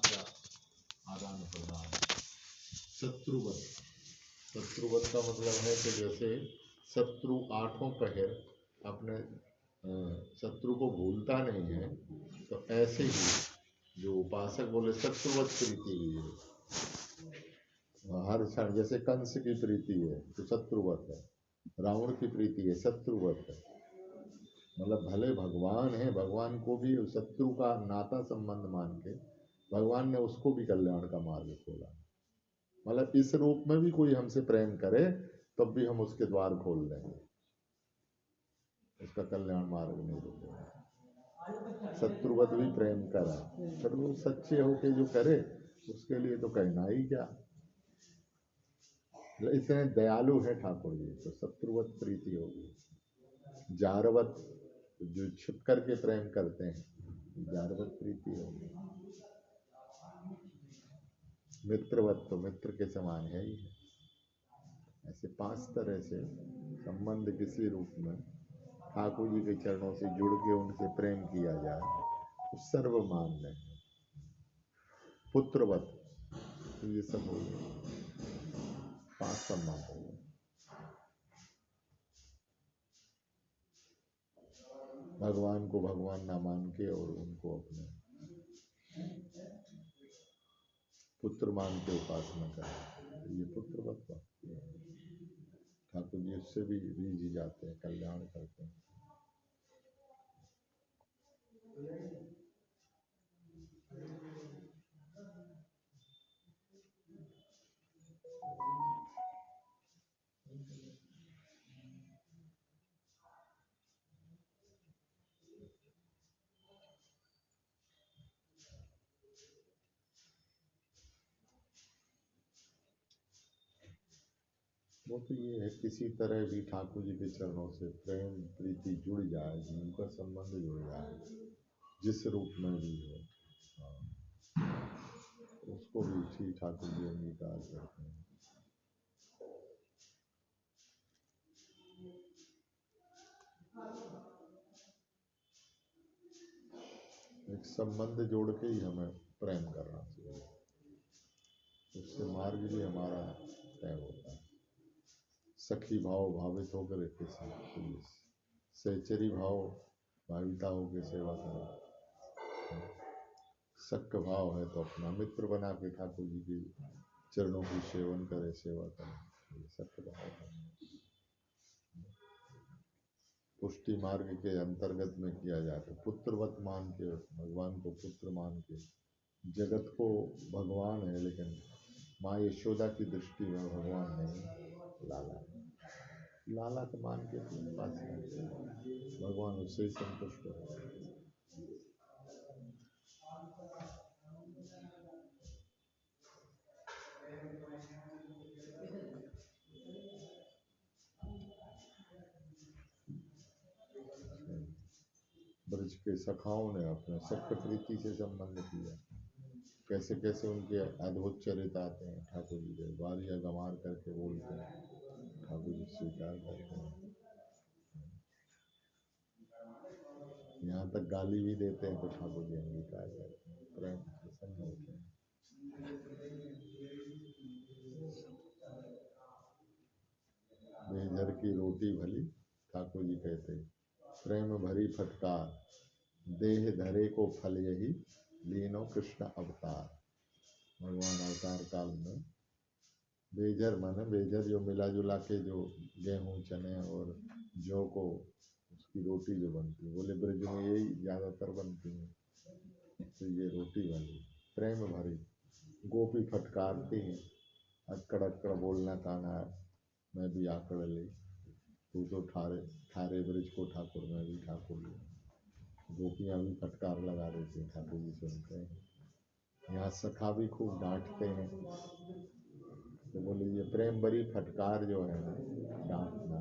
का आदान प्रदान। शत्रुवत, शत्रुवत का मतलब है कि जैसे शत्रु आठों पहर अपने शत्रु को भूलता नहीं है, तो ऐसे ही जो उपासक बोले शत्रुवत प्रीति भी है हर क्षण। जैसे कंस की प्रीति है तो शत्रुवत है, रावण की प्रीति है शत्रुवत है। मतलब भले भगवान है, भगवान को भी शत्रु का नाता संबंध मान के भगवान ने उसको भी कल्याण का मार्ग खोला। मतलब इस रूप में भी कोई हमसे प्रेम करे तब भी हम उसके द्वार खोल देंगे, उसका कल्याण मार्ग नहीं रोकेंगे। शत्रुवत भी प्रेम करा, फिर वो सच्चे होके जो करे उसके लिए तो कहना ही क्या। इतने दयालु है ठाकुर जी, तो शत्रुवत प्रीति होगी। जारवत जो छिप करके प्रेम करते हैं, जारवत प्रीति होगी। मित्रवत तो मित्र के समान है ही। ऐसे 5 तरह से संबंध किसी रूप में ठाकुर जी के चरणों से जुड़ के उनसे प्रेम किया जाए तो सर्वमान्य है। पुत्रवत, तो ये सब हो गए 5 संबंध हो गए। भगवान को भगवान ना मान के और उनको अपने पुत्र मान के उपासना करें, ये पुत्रवत भक्ति है। ठाकुर जी उससे भी रीझ जाते हैं, कल्याण करते हैं। वो तो ये है किसी तरह भी ठाकुर जी के चरणों से प्रेम प्रीति जुड़ जाए, उनका संबंध जुड़ जाए, जिस रूप में भी हो, उसको भी ठीक ठाकुर जी अंगीकार करते हैं। एक संबंध जोड़ के ही हमें प्रेम करना चाहिए, उससे मार्ग भी हमारा तय होता है। सखी भाव भावित होकर किसी सहचरी भाव भाविता होकर सेवा करो। सख्त भाव है तो अपना मित्र बना के ठाकुर जी के चरणों की सेवन करे, सेवा करे, ये सख्त भाव है। पुष्टि मार्ग के अंतर्गत में किया जाए तो पुत्रवत मान के, भगवान को पुत्र मान के, जगत को भगवान है लेकिन माँ यशोदा की दृष्टि में भगवान नहीं, लाला लाला को मान के पास भगवान उससे ही संतुष्ट हो। ब्रज के सखाओं ने अपने सख्त प्रीति से संबंध किया, कैसे कैसे उनके अद्भुत चरित्र आते हैं। ठाकुर जी के वारिया गंवार करके बोलते हैं, ठाकुर जी स्वीकार करते हैं, यहाँ तक गाली भी देते हैं तो ठाकुर जी अंगीकार करते हैं, प्रेम प्रसन्न होते हैं। बेझर की रोटी भली, ठाकुर जी कहते प्रेम भरी फटकार, देह धरे को फल यही, लीनो कृष्ण अवतार। भगवान अवतार काल में बेझर मन, बेझर जो मिला जुला के जो गेहूं चने और जौ को उसकी रोटी जो बनती है, बोले ब्रज में यही ज्यादातर बनती है, तो ये रोटी बनी प्रेम भरी। गोपी फटकारती हैं, अक्कड़ अक्कड़ बोलना काना, मैं भी आकड़ ली, तू तो ठारे ठारे ब्रज को ठाकुर, मैं भी ठाकुर ली। गोपियाँ भी फटकार लगा देती हैं, ठाकुर जी सुनते हैं। यहाँ सखा भी खूब डांटते हैं, तो बोले ये प्रेम भरी फटकार जो है ना, डांटना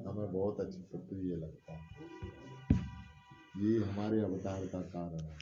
हमें बहुत अच्छी प्रिय लगता है, ये हमारे अवतार का कारण है।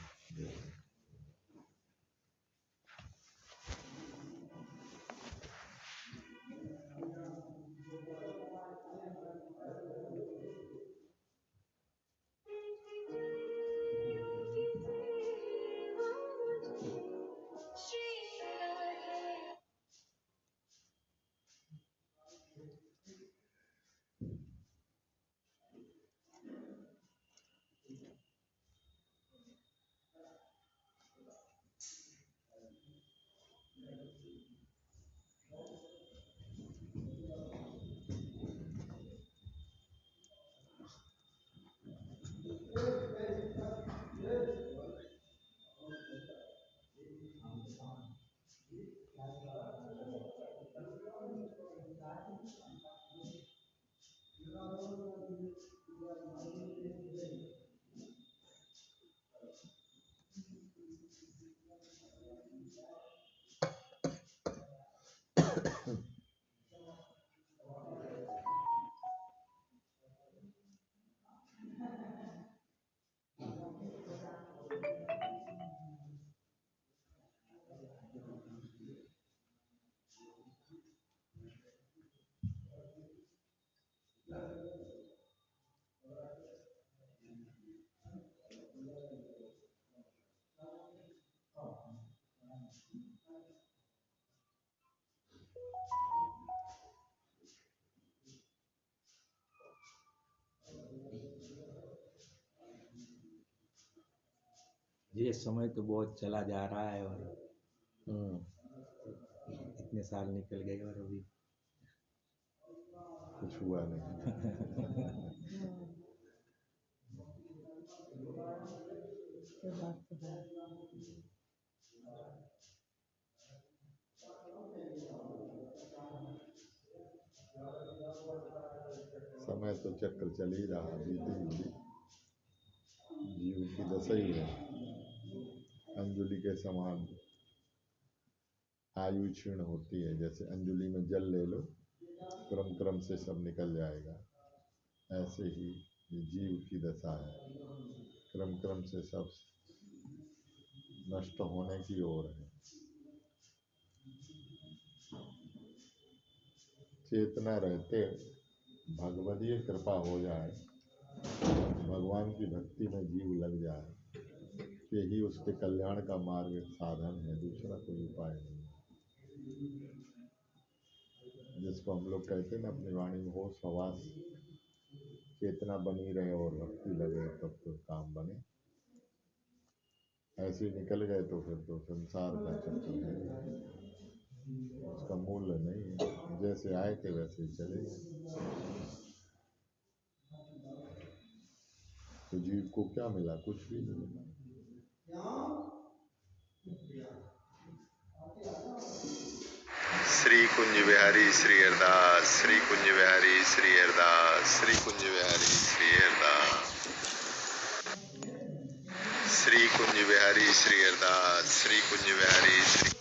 ये समय तो बहुत चला जा रहा है और इतने साल निकल गए और अभी कुछ हुआ नहीं। समय तो चक्र चल ही रहा, बीती जीव की दशा ही है। अंजुलि के समान आयु क्षीण होती है, जैसे अंजुलि में जल ले लो, क्रम क्रम से सब निकल जाएगा। ऐसे ही ये जीव की दशा है, क्रम क्रम से सब नष्ट होने की ओर है। चेतना रहते भगवदीय कृपा हो जाए, भगवान की भक्ति में जीव लग जाए, यही उसके कल्याण का मार्ग साधन है, दूसरा कोई उपाय नहीं। जिसको हम लोग कहते हैं ना अपनी वाणी में, होश हवास चेतना बनी रहे और भक्ति लगे, तब तो काम बने। ऐसे निकल गए तो फिर तो संसार का चक्कर है, उसका मूल्य नहीं है। जैसे आए थे वैसे ही चले गए। तो जीव को क्या मिला? कुछ भी नहीं मिला। श्री कुंज बिहारी श्री हरदास, श्री कुंज बिहारी श्री हरदास, श्री कुंज बिहारी श्री हरदास, श्री कुंज बिहारी श्री हरदास, श्री कुंज बिहारी श्री